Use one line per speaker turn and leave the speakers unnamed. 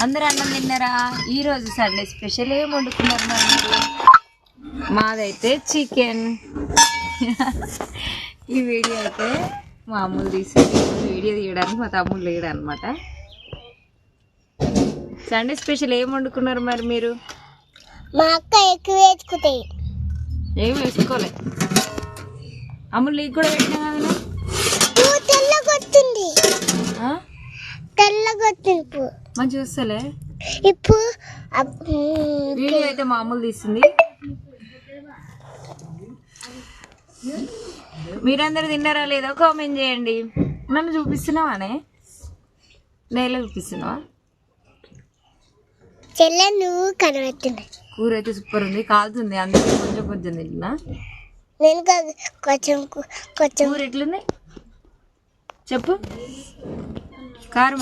అందరూ అన్నం తిన్నారా? ఈరోజు సండే స్పెషల్ ఏం వండుకున్నారు మరి మీరు? మాదైతే చికెన్. ఈ వీడియో అయితే మామూలు తీసి వీడియో తీయడానికి మా తమ్ముడు లేడు అనమాట. సండే స్పెషల్ ఏం వండుకున్నారు మరి మీరు?
మా అక్క ఎక్కువ వేసుకుంటాయి.
ఏం వేసుకోలే. అమ్ములు నీకు కూడా పెట్టినా కదా?
తెల్లగొచ్చింది, తెల్లగొచ్చింది
మంచిగా వస్తలే.
ఇప్పుడు
వీడియో అయితే మామూలు తీసింది. మీరందరూ తిన్నారా లేదో కామెంట్ చేయండి. నన్ను చూపిస్తున్నావానే? నేల చూపిస్తున్నావా?
చెల్లె నువ్వు కనబెట్టింది.
కూర అయితే సూపర్ ఉంది, కాలుతుంది, అందుకే కొంచెం కొంచెం తింటున్నా.
నేను కొంచెం
కూర ఎట్లుంది చెప్పు. కారం